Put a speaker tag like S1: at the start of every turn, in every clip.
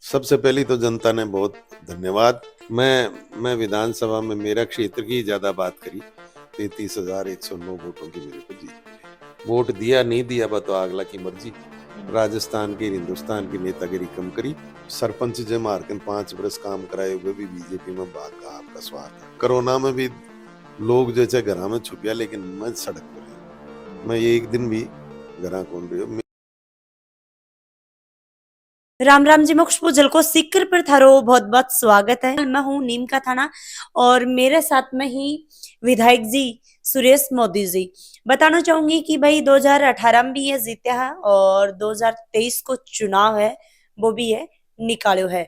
S1: सबसे पहली तो जनता ने बहुत धन्यवाद। मैं विधानसभा में मेरा क्षेत्र की ज़्यादा बात करी। 33,109 वोटों की मेरे को जीत मिली। वोट दिया नहीं दिया बा तो अगला की मर्जी। राजस्थान की हिंदुस्तान की नेतागिरी कम करी। सरपंच जे मार के 5 बरस काम कराए हुए भी बीजेपी में भाग का आपका स्वागत है। कोरोना में भी लोग जैसे घर में छुपिया लेकिन मैं सड़क पर रही। मैं एक दिन भी घर कौन रही।
S2: राम राम जी। मोक्ष पूजल को सिक्र पर थारो बहुत बहुत स्वागत है। मैं हूँ नीम का थाना और मेरे साथ में ही विधायक जी सुरेश मोदी जी। बताना चाहूंगी कि भाई 2018 में भी ये जीत्या है और 2023 को चुनाव है वो भी है निकालो है।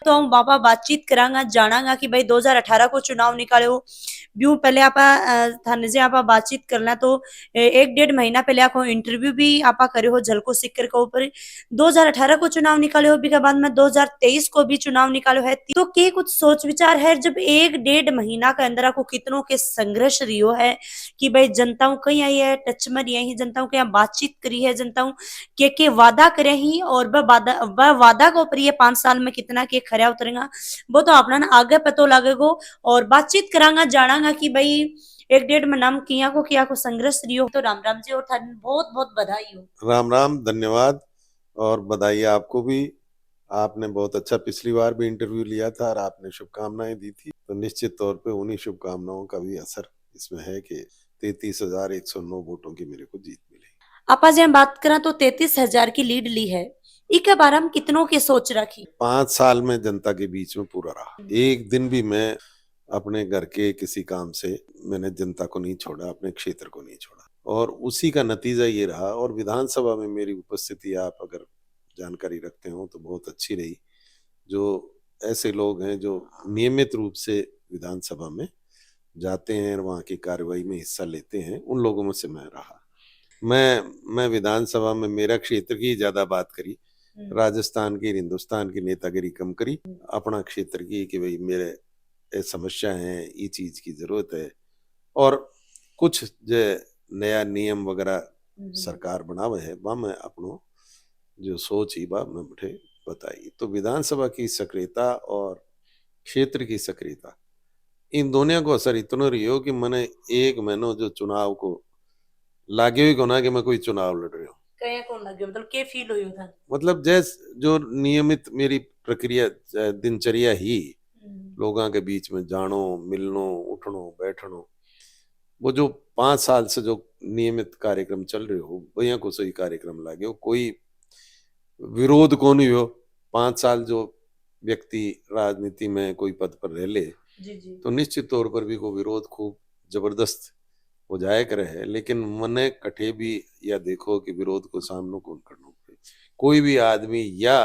S2: तो हम बाबा बातचीत करांगा जानांगा कि भाई 2018 को चुनाव निकालो ब्यू पहले आपा थाने से आपा बातचीत करना तो एक डेढ़ महीना पहले आपको इंटरव्यू भी आपा करे हो झलको सिक्कर के ऊपर 2018 को चुनाव निकाले हो के बाद में 2023 को भी चुनाव निकालो है तो के कुछ सोच विचार है जब एक डेढ़ महीना के अंदर आपको कितनों के संघर्ष रियो है कि भाई जनताओं कहीं आई है टच में रही है जनताओं के यहाँ बातचीत करी है जनताओं के वादा करे ही और वह वादा को ऊपर ये 5 साल में कितना के खरा उतरेगा वो तो अपना आगे पतो लगेगा और बातचीत करांगा जानांगा कि भाई एक डेढ़ महीना में किया को संघर्ष रियो तो राम राम जी और थाने बहुत बहुत बधाई हो।
S1: राम राम, धन्यवाद और बधाई आपको भी। आपने बहुत अच्छा पिछली बार भी इंटरव्यू लिया था और आपने शुभकामनाएं दी थी, तो निश्चित तौर पे उन्हीं शुभकामनाओं का भी असर इसमें है कि 33,109 वोटों की मेरे को जीत मिली।
S2: आपा जी हम बात करें तो 33,000 की लीड ली है इके बारे में कितनों की सोच रखी।
S1: 5 साल में जनता के बीच में पूरा रहा। एक दिन भी मैं अपने घर के किसी काम से मैंने जनता को नहीं छोड़ा, अपने क्षेत्र को नहीं छोड़ा और उसी का नतीजा ये रहा। और विधानसभा में मेरी उपस्थिति आप अगर जानकारी रखते हो तो बहुत अच्छी रही। जो ऐसे लोग हैं जो नियमित रूप से विधानसभा में जाते हैं और वहाँ की कार्रवाई में हिस्सा लेते हैं, उन लोगों में से मैं रहा। मैं विधानसभा में मेरा क्षेत्र की ज्यादा बात करी। राजस्थान की हिंदुस्तान की नेतागिरी कम करी। अपना क्षेत्र की कि भाई मेरे ये समस्या है, ये चीज की जरूरत है और कुछ जो नया नियम वगैरह सरकार बनावे है वह मैं अपनो जो सोच ही बा मैं मुझे बताई। तो विधानसभा की सक्रियता और क्षेत्र की सक्रियता इन दोनों को असर इतना रही हो कि मैंने एक महीनों जो चुनाव को लागे हुई को ना कि मैं कोई चुनाव लड़ रही हूँ।
S2: कया कौन लगे मतलब के फील हुई था।
S1: मतलब जैस जो नियमित मेरी प्रक्रिया दिनचर्या ही लोगों के बीच में जानो मिलनो उठनो बैठनो, वो जो 5 साल से जो नियमित कार्यक्रम चल रहे हो वही को सही कार्यक्रम लागे हो। कोई विरोध को नहीं हो। 5 साल जो व्यक्ति राजनीति में कोई पद पर रह ले
S2: जी जी।
S1: तो निश्चित तौर पर भी को विरोध खूब जबरदस्त हो जाए करे है, लेकिन मने कठे भी या देखो कि विरोध को सामने कौन करना पड़े। कोई भी आदमी या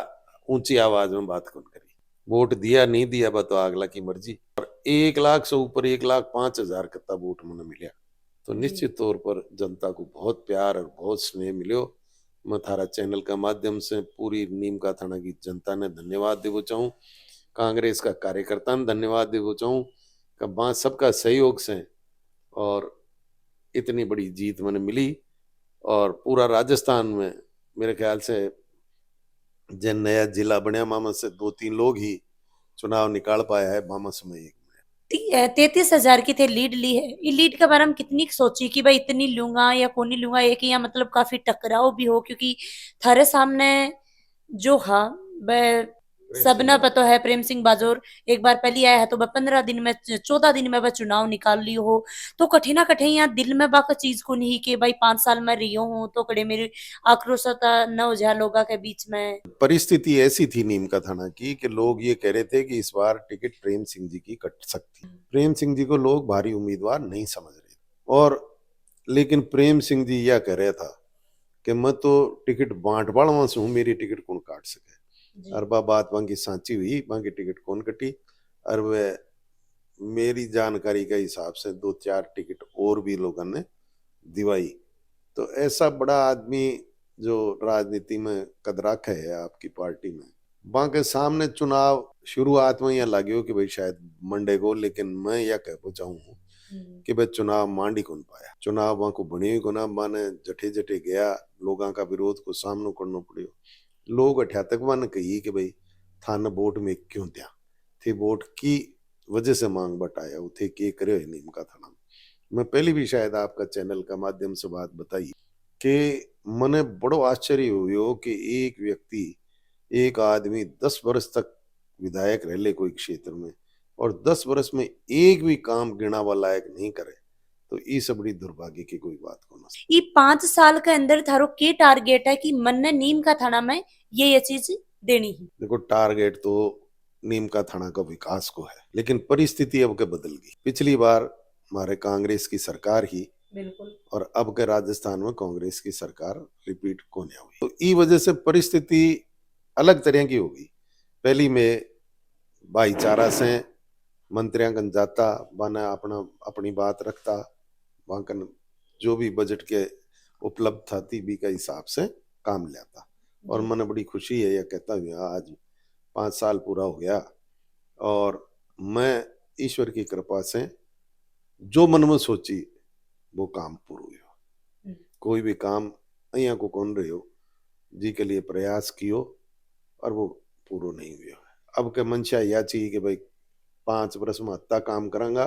S1: ऊंची आवाज में बात कौन करी। वोट दिया नहीं दिया बा तो अगला की मर्जी। और 1 लाख से ऊपर 1,05,000 कितना वोट मैंने मिला तो निश्चित तौर पर जनता को बहुत प्यार और बहुत स्नेह मिलो। मैं थारा चैनल का माध्यम से पूरी नीम का थाना की जनता ने धन्यवाद देवो चाहूँ। कांग्रेस का कार्यकर्ता ने धन्यवाद देवो चाहूँ का सबका सहयोग से और इतनी बड़ी जीत मैंने मिली। और पूरा राजस्थान में मेरे ख्याल से जन नया जिला बनया मामा से 2-3 लोग ही चुनाव निकाल पाया है, मामा में एक।
S2: 33,000 की थे लीड ली है ये लीड के बारे में कितनी सोची कि भाई इतनी लूंगा या कौन नहीं लूंगा एक या मतलब काफी टकराव भी हो क्योंकि थारे सामने जो हाँ वह सबना पता है प्रेम सिंह बाजोर एक बार पहले आया है तो वह 15 दिन में 14 दिन में वह चुनाव निकाल ली हो तो कठिना कठिन यहाँ दिल में बाका चीज को नहीं कि भाई 5 साल में रही हूँ तो कड़े मेरी आक्रोशता न हो जाए लोगों के बीच में।
S1: परिस्थिति ऐसी थी नीम का थाना की कि लोग ये कह रहे थे कि इस बार टिकट प्रेम सिंह जी की कट सकती। प्रेम सिंह जी को लोग भारी उम्मीदवार नहीं समझ रहे और लेकिन प्रेम सिंह जी यह कह रहा था कि मैं तो टिकट बांट बाड़वा से हूँ, मेरी टिकट कौन काट सके। और बात वहां की सांची हुई, वहां की टिकट कौन कटी। और वह मेरी जानकारी के हिसाब से 2-4 टिकट और भी लोगों ने दिवाई। तो ऐसा बड़ा आदमी जो राजनीति में कद रखा है आपकी पार्टी में, वहां के सामने चुनाव शुरुआत में यह लगे हो कि भाई शायद मंडे को, लेकिन मैं यह कह चाहूँ कि भाई चुनाव मांडी कौन पाया। चुनाव वहां को बनी को ना माने जठे जठे गया, लोगों का विरोध को सामना करना पड़ो। लोग अठ्या तक वन कही कि भाई थाने वोट में क्यों दिया थे, वोट की वजह से मांग बटाया उथे के करे नीम का थाना। मैं पहले भी शायद आपका चैनल का माध्यम से बात बताई कि मने बड़ो आश्चर्य हुयो कि एक व्यक्ति, एक आदमी 10 वर्ष तक विधायक रह ले कोई क्षेत्र में और 10 वर्ष में एक भी काम गिनावा लायक नहीं करे, तो ई सब बड़ी दुर्भाग्य की कोई बात को ना।
S2: ये 5 साल के अंदर थारो के टारगेट है कि मन ने नीम का थाना में ये चीज देनी है?
S1: देखो, टारगेट तो नीम का थाना का विकास को है, लेकिन परिस्थिति अब के बदल गई। पिछली बार हमारे कांग्रेस की सरकार ही,
S2: बिल्कुल,
S1: और अब के राजस्थान में कांग्रेस की सरकार रिपीट कोने हुई, तो ई वजह से परिस्थिति अलग तरह की होगी। पहली में भाईचारा से मंत्रियां जाता बना अपना अपनी बात रखता, वहां जो भी बजट के उपलब्ध था तीबी का हिसाब से काम लेता। और मन बड़ी खुशी है, यह कहता हूँ आज 5 साल पूरा हो गया और मैं ईश्वर की कृपा से जो मन में सोची वो काम पूरा हुआ। कोई भी काम अया को कौन रहे हो जी के लिए प्रयास कियो और वो पूरा नहीं हुआ। अब के मंशा यह चाहिए कि भाई 5 वर्ष में हत्ता काम करांगा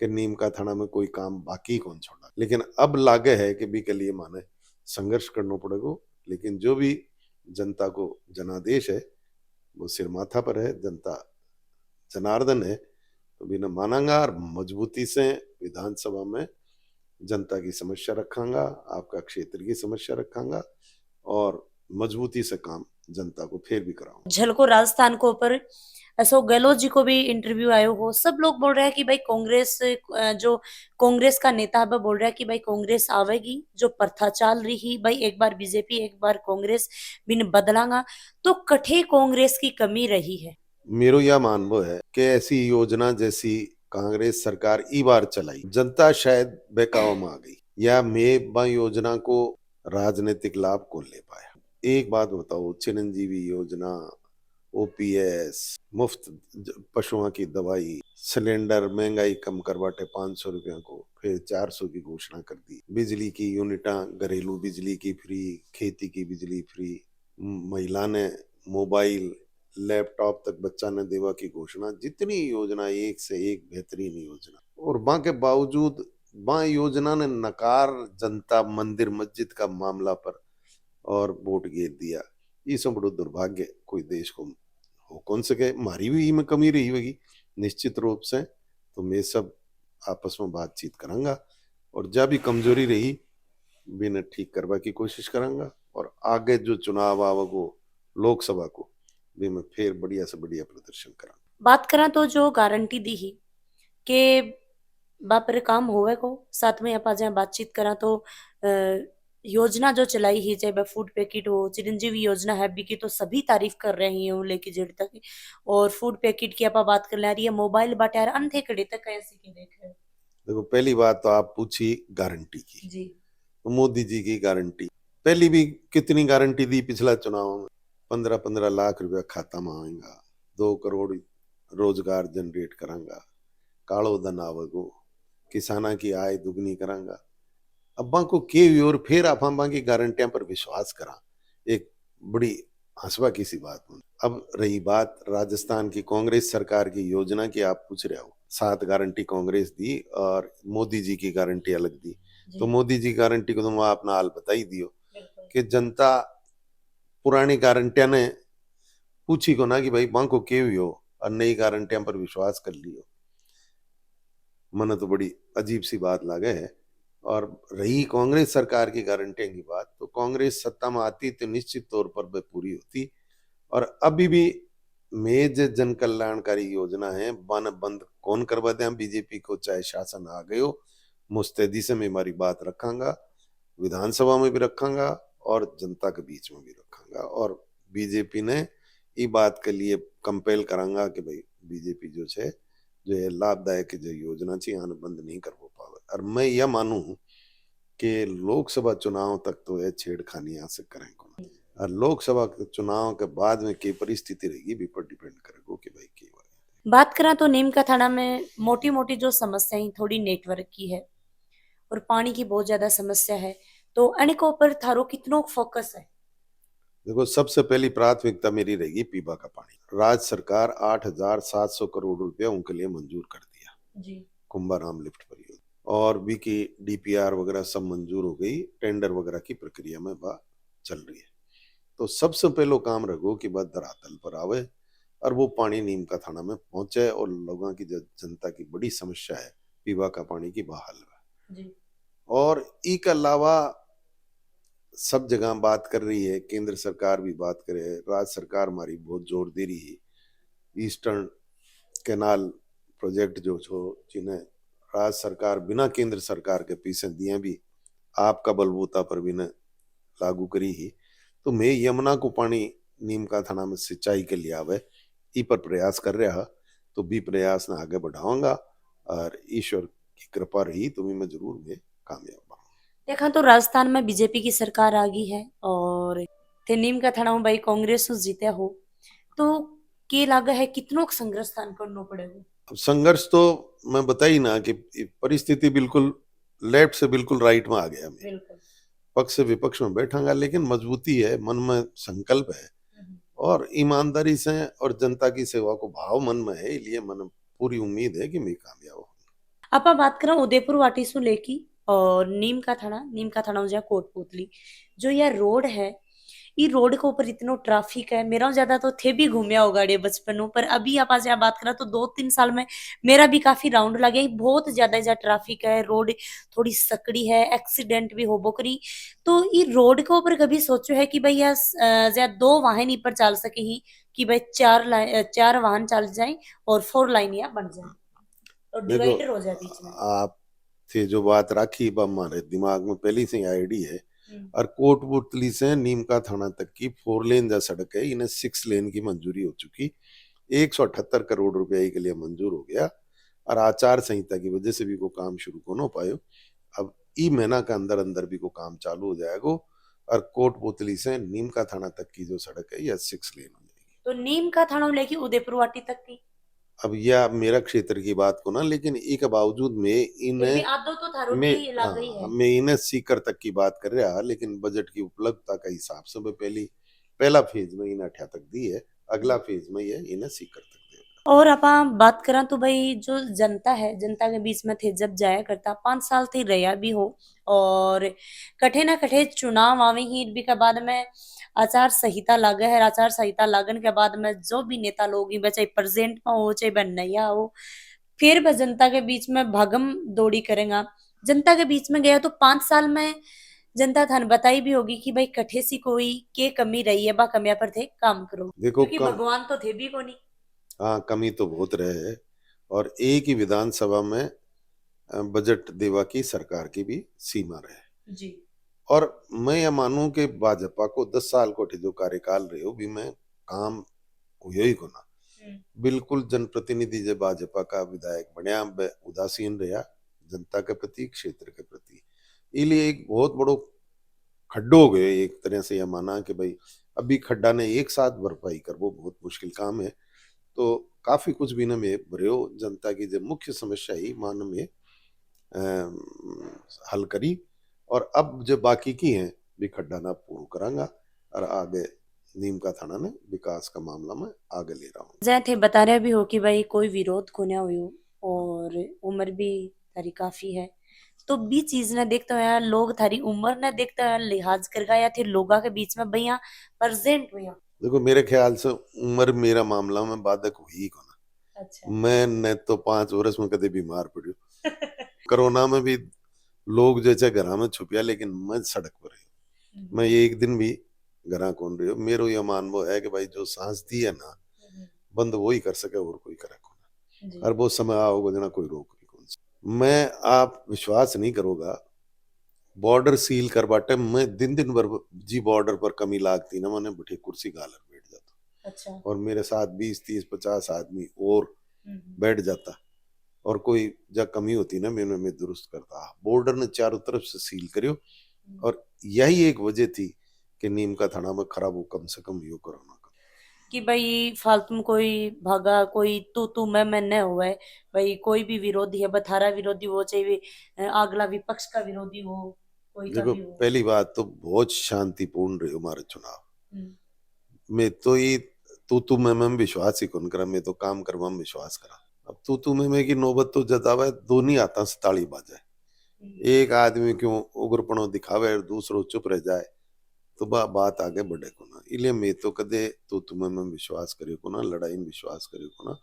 S1: कि नीम का थाना में कोई काम बाकी कौन छोड़ा। लेकिन अब लागे है कि भी के लिए माने संघर्ष करना पड़ेगा, लेकिन जो भी जनता को जनादेश है वो सिर माथा पर है, जनता जनार्दन है, तो बिना मानांगा और मजबूती से विधानसभा में जनता की समस्या रखांगा, आपका क्षेत्र की समस्या रखांगा और मजबूती से काम जनता को फिर भी कराऊंगा।
S2: झलको राजस्थान को ऊपर अशोक गहलोत जी को भी इंटरव्यू आयो हो, सब लोग बोल रहे हैं कि भाई कांग्रेस जो कांग्रेस का नेता है बोल रहा है कि भाई कांग्रेस आवेगी, जो प्रथा चाल रही भाई एक बार बीजेपी एक बार कांग्रेस बिन बदलांगा, तो कठे कांग्रेस की कमी रही है।
S1: मेरो यह मानवो है कि ऐसी योजना जैसी कांग्रेस सरकार ई बार चलाई, जनता शायद बहकावा में आ गई या मैं बा योजना को राजनीतिक लाभ को ले पाया। एक बात बताओ, चिरंजीवी योजना, ओपीएस, मुफ्त पशुओं की दवाई, सिलेंडर महंगाई कम करवाटे 500 रुपया को फिर 400 की घोषणा कर दी, बिजली की यूनिटा घरेलू बिजली की फ्री, खेती की बिजली फ्री, महिला ने मोबाइल लैपटॉप तक बच्चा ने देवा की घोषणा, जितनी योजना एक से एक बेहतरीन योजना। और वहां के बावजूद वहां योजना ने नकार जनता मंदिर मस्जिद का मामला पर और वोट गिर दिया। ये सब बड़ो दुर्भाग्य कोई देश को हो कौन सके। मारी भी में कमी रही होगी निश्चित रूप से, तो मैं सब आपस में बातचीत करांगा और जब भी कमजोरी रही बिना ठीक करवा की कोशिश करांगा और आगे जो चुनाव आवगो लोकसभा को भी मैं फिर बढ़िया से बढ़िया प्रदर्शन करा।
S2: बात करा तो जो गारंटी दी ही के बापर काम होवे को साथ में आप जहाँ बातचीत करा तो योजना जो चलाई ही चाहे वह फूड पैकेट हो, चिरंजीवी योजना है भी की तो सभी तारीफ कर रहे हैं लेके जेड़ तक, और फूड पैकेट की आप बात कर रही है, मोबाइल बाटे यार अंधे कड़े तक ऐसे की देख रहे।
S1: देखो, पहली बात तो आप पूछी गारंटी की
S2: जी,
S1: तो मोदी जी की गारंटी पहली भी कितनी गारंटी दी पिछला चुनाव में, 15-15 लाख रुपया खाता में आएगा, 2 करोड़ रोजगार जनरेट करांगा, कालो धन आवगो, किसाना की आय दुगनी करांगा। अब्बा को के और फिर आप की गारंटियां पर विश्वास करा, एक बड़ी हंसवा की सी बात। अब रही बात राजस्थान की कांग्रेस सरकार की योजना की, आप पूछ रहे हो 7 गारंटी कांग्रेस दी और मोदी जी की गारंटी अलग दी। तो मोदी जी गारंटी को तो मैं अपना हाल बता ही दियो कि जनता पुरानी गारंटियां ने पूछी को ना कि भाई बांको के हो और नई गारंटियां पर विश्वास कर लियो। मन तो बड़ी अजीब सी बात लगे है। और रही कांग्रेस सरकार की गारंटियों की बात, तो कांग्रेस सत्ता में आती तो निश्चित तौर पर वह पूरी होती। और अभी भी मेज जन कल्याणकारी योजना है बन बंद कौन करवा दे बीजेपी को, चाहे शासन आ गए हो, मुस्तैदी से मैं हमारी बात रखांगा, विधानसभा में भी रखांगा और जनता के बीच में भी रखांगा। और बीजेपी ने ये बात के लिए कंपेल करांगा कि भाई बीजेपी जो है जो है लाभदायक जो योजना चाहिए आने बंद नहीं कर पावे। और मैं यह मानूं कि लोकसभा चुनाव तक तो यह छेड़खानी यहाँ से करें कौन, और लोकसभा के चुनाव के बाद में की परिस्थिति रहेगी भी पर डिपेंड करेगा कि भाई की
S2: बात करा तो नीम का थाना में मोटी मोटी जो समस्याएं थोड़ी नेटवर्क की है और पानी की बहुत ज्यादा समस्या है, तो अने के ऊपर थारो कितनो फोकस है?
S1: देखो, सबसे पहली प्राथमिकता मेरी रहेगी पीबा का पानी। राज्य सरकार 8,700 करोड़ रुपया उनके लिए मंजूर कर दिया
S2: जी।
S1: कुंभाराम लिफ्ट परियोजना, और भी की डीपीआर वगैरह सब मंजूर हो गई, टेंडर वगैरह की प्रक्रिया में बात चल रही है। तो सबसे पहलो काम रखो कि बात धरातल पर आवे और वो पानी नीम का थाना में पहुंचे, और लोगों की जनता की बड़ी समस्या है पीवा का पानी की बहाल है।
S2: जी।
S1: और इसके अलावा सब जगह बात कर रही है, केंद्र सरकार भी बात करे, राज्य सरकार हमारी बहुत जोर दे रही है। ईस्टर्न कैनाल प्रोजेक्ट जो छो, जिन्हें राज्य सरकार बिना केंद्र सरकार के पीछे दिए भी आपका बलबूता पर भी न लागू करी ही। तो मैं यमुना को पानी नीम का थाना में सिंचाई के लिए आवे ई पर प्रयास कर रहा, तो भी प्रयास ने आगे बढ़ाऊंगा, और ईश्वर की कृपा रही तो भी मैं जरूर में कामयाब हूँ।
S2: देखा तो राजस्थान में बीजेपी की सरकार आ गई है और थे नीम का थाना में भाई कांग्रेस से जीते हो, तो के लागे है कितनों को संघर्ष स्थान करना पड़ेगा।
S1: अब संघर्ष तो मैं बता ही ना कि परिस्थिति बिल्कुल लेफ्ट से बिल्कुल राइट में आ गया। मैं
S2: बिल्कुल।
S1: पक्ष से विपक्ष में बैठांगा, लेकिन मजबूती है, मन में संकल्प है और ईमानदारी से और जनता की सेवा को भाव मन में है, इसलिए मन पूरी उम्मीद है कि मैं कामयाब हूँ।
S2: आप बात करें उदयपुर वाटी से लेके और नीम का थाना हो जाए कोटपुतली, जो यह रोड है, ये रोड के ऊपर इतना ट्रैफिक है। मेरा ज्यादा तो थे भी घूमया होगा गाड़ी बचपन में, पर अभी आप आज बात करा तो 2-3 साल में मेरा भी काफी राउंड लगे, बहुत ज्यादा ज्यादा ट्रैफिक है, रोड थोड़ी सकड़ी है, एक्सीडेंट भी होबो करी। तो ये रोड के ऊपर कभी सोचो है कि भाई यह ज्यादा 2 वाहन ही पर चल सके ही, कि भाई 4 वाहन चल जाए और 4 लाइन या बन जाए और
S1: देखो,
S2: डिवाइडर हो जाए बीच में।
S1: आप थे जो बात राखी बा हमारे दिमाग में पहले से आईडी है।
S2: हम्म।
S1: और कोटपुतली से नीम का थाना तक की 4 लेन जो सड़क है, इन्हें 6 लेन की मंजूरी हो चुकी, 178 करोड़ रुपए के लिए मंजूर हो गया, और आचार संहिता की वजह से भी को काम शुरू को ना पायो। अब ई महीना के अंदर अंदर भी को काम चालू हो जाएगा, और कोटपुतली से नीम का थाना तक की जो सड़क है यह 6 लेन हो जाएगी।
S2: तो नीम का थाना लेके उदयपुर वाटी तक की
S1: अब यह मेरा क्षेत्र की बात को ना, लेकिन ई के बावजूद में
S2: फिर भी
S1: इन्हें
S2: आधो तो थारों
S1: मैं
S2: की लग गई है।
S1: मैं इन्हें सीकर तक की बात कर रहा, लेकिन बजट की उपलब्धता का हिसाब से मैं पहला फेज में इन्हें अठा तक दी है, अगला फेज में ये इन्हें सीकर तक दे।
S2: और आप बात करें तो भाई जो जनता है, जनता के बीच में थे जब जाया करता 5 साल थे रहा भी हो, और कठे ना कठे चुनाव आवे ही भी के बाद में आचार संहिता लागे है, आचार संहिता लागन के बाद में जो भी नेता लोग हैं, चाहे प्रेजेंट में हो चाहे वह नया हो, फिर वह जनता के बीच में भागम दौड़ी करेगा। जनता के बीच में गया तो 5 साल में जनता थान बताई भी होगी कि भाई कठे सी कोई के कमी रही है, बा कमिया पर थे काम करो,
S1: देखो
S2: क्योंकि
S1: कम,
S2: भगवान तो थे भी को नहीं।
S1: हाँ कमी तो बहुत रहे है, और एक ही विधानसभा में बजट देवा की सरकार की भी सीमा रहे।
S2: जी।
S1: और मैं यह मानूं कि भाजपा को 10 साल को जो कार्यकाल रहे हो भी मैं काम हुई ही को ना, बिल्कुल जनप्रतिनिधि जब भाजपा का विधायक बनया उदासीन रहा जनता के प्रति, क्षेत्र के प्रति, इसलिए एक बहुत बड़ो खड्डो हो गए एक तरह से। यह माना कि भाई अभी खड्डा ने एक साथ भरपाई कर वो बहुत मुश्किल काम है, तो काफी कुछ भी न में भरे जनता की जब मुख्य समस्या ही मान में हल करी, और अब जो बाकी की हैं भी खड्डा ना पूरा करांगा, और आगे नीम का थाना ने विकास का मामला में आगे ले रहा हूँ।
S2: जय थे बता रहे भी हो कि भाई कोई विरोध को ना हुई और उम्र भी थारी काफी है, तो भी चीज ने देखते हुए लोग थारी उम्र ने देखते हुए लिहाज कर या फिर लोगा के बीच में भैया प्रेजेंट हुआ।
S1: देखो मेरे ख्याल से उम्र मेरा मामला में बाधक हुई ही को ना।
S2: अच्छा।
S1: मैं न तो 5 वर्ष में कदे बीमार पड़ियो कोरोना में भी लोग जैसे घर में छुपिया, लेकिन मैं सड़क पर रही, मैं एक दिन भी घर कौन रही हो। मेरो यह मानव है कि भाई जो सांस दी है ना बंद वो ही कर सके और कोई करे कौन, और वो समय आओगे जना कोई रोक नहीं कौन सा। मैं आप विश्वास नहीं करोगा, बॉर्डर सील कर बाटे मैं दिन दिन भर जी बॉर्डर पर कमी लागती ना, मैंने बैठी कुर्सी गालर बैठ जाता।
S2: अच्छा।
S1: और मेरे साथ 20, 30, 50 आदमी और बैठ जाता, और कोई जब कमी होती ना मैं दुरुस्त करता। बॉर्डर ने चारों तरफ से सील करियो, और यही एक वजह थी कि नीम का थाना में खराब हो कम से कम यो कोरोना का,
S2: कि भाई फालतू में कोई भागा, कोई तू मैं न हुआ है, भाई कोई भी विरोधी है बथारा विरोधी हो चाहे अगला विपक्ष का विरोधी हो, कोई का
S1: देखो
S2: भी हो।
S1: पहली बात तो बहुत शांतिपूर्ण रहे हमारे चुनाव, मैं तो ही तू मैं विश्वास ही कौन करा, मैं तो काम करवा में विश्वास करा। अब तू मैं की नौबत तो जतावे दोनों हाथा से ताली बाजे। एक आदमी क्यों उग्रपणो दिखावे और दूसरो चुप रह जाए तो बात आगे बढ़े को ना। इसलिए मैं तो कदे तू तुम्हें में विश्वास करियो को ना, लड़ाई में विश्वास करियो को ना,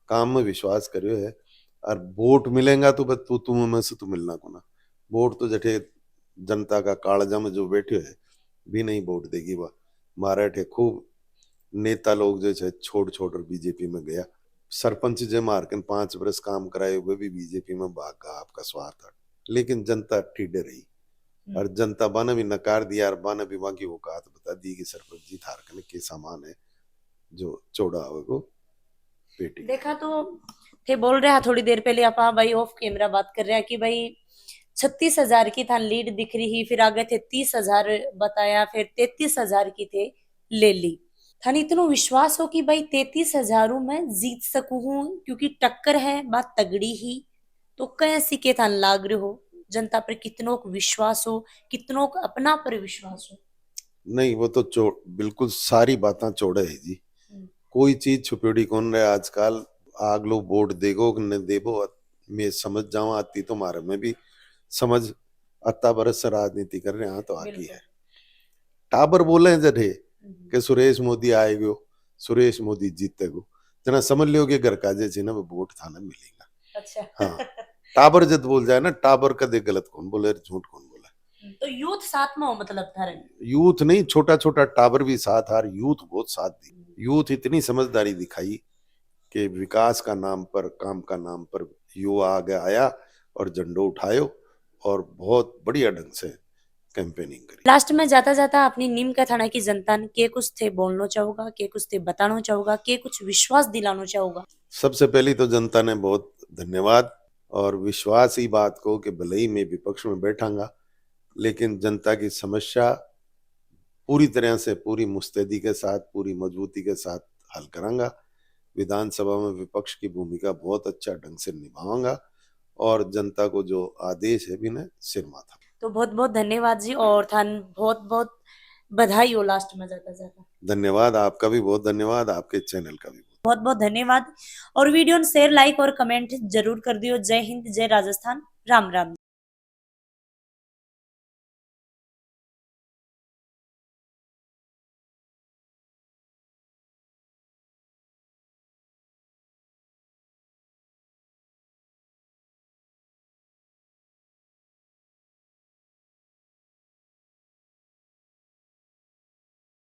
S1: काम में विश्वास करियो है। और वोट मिलेगा तो बस तू तुम्हें में से तो मिलना को ना। वोट तो जठे जनता का कालजा में जो बैठे है भी नहीं वोट देगी वह। मारे ठे खूब नेता लोग जो है छोड़ छोड़ कर बीजेपी में गया। सरपंच जे मार के 5 वर्ष काम कराए हुए भी बीजेपी में भाग गया, आपका स्वार्थ है। लेकिन जनता ठीडे रही और जनता बाने भी नकार दिया और बाने भी वहां की औकात बता दी कि सरपंच जी थारकने के सामान है जो चौड़ा हो को पेटी
S2: देखा तो थे बोल रहे हैं थोड़ी देर पहले आप भाई ऑफ कैमरा बात कर रहे हैं कि भाई 36,000 की था लीड दिख रही, फिर आगे थे 30,000 बताया, फिर 33,000 की थे ले ली। थाने इतना विश्वास हो कि भाई 33,000 में जीत सकूं हूं, क्योंकि टक्कर है बात तगड़ी ही। तो कैसी के थान लाग रहे हो जनता पर कितनों को विश्वास हो, कितनों को अपना पर विश्वास हो?
S1: नहीं वो तो बिल्कुल सारी बातें चौड़े है जी। कोई चीज छुपेड़ी कौन रहे आजकल। आग लो वोट देगो कि न देबो मैं समझ जाऊं आती तो मारे में भी समझ 8 बरस से राजनीति कर रहे हैं तो आती है। टाबर बोले जठे कि सुरेश मोदी आएगो, सुरेश मोदी जीतेगो, जना समझ लियो कि घर का जे ना वो वोट थाना मिलेगा।
S2: अच्छा।
S1: हाँ टाबर जब बोल जाए ना, टाबर कदे गलत कौन बोले झूठ कौन बोला।
S2: तो यूथ साथ में हो मतलब था
S1: यूथ नहीं, छोटा छोटा टाबर भी साथ हार, यूथ बहुत साथ दी। यूथ इतनी समझदारी दिखाई कि विकास का नाम पर, काम का नाम पर युवा आगे आया और झंडो उठायो और बहुत बढ़िया ढंग से कैंपेनिंग करी।
S2: लास्ट में जाता जाता अपनी नीम का थाना की जनता ने के कुछ थे बोलना चाहूंगा, के कुछ थे बताना चाहूंगा, के कुछ विश्वास दिलाना चाहूंगा?
S1: सबसे पहली तो जनता ने बहुत धन्यवाद और विश्वास ही बात को कि भले ही मैं विपक्ष में बैठांगा लेकिन जनता की समस्या पूरी तरह से, पूरी मुस्तैदी के साथ, पूरी मजबूती के साथ हल करांगा। विधानसभा में विपक्ष की भूमिका बहुत अच्छा ढंग से निभाऊंगा और जनता को जो आदेश है भी ने सिर माथा।
S2: तो बहुत बहुत धन्यवाद जी, और थान बहुत बहुत बधाई हो लास्ट में जाता जाता।
S1: धन्यवाद, आपका भी बहुत धन्यवाद, आपके चैनल का भी
S2: बहुत बहुत धन्यवाद। और वीडियो शेयर, लाइक और कमेंट जरूर कर दियो। जय हिंद, जय राजस्थान, राम राम।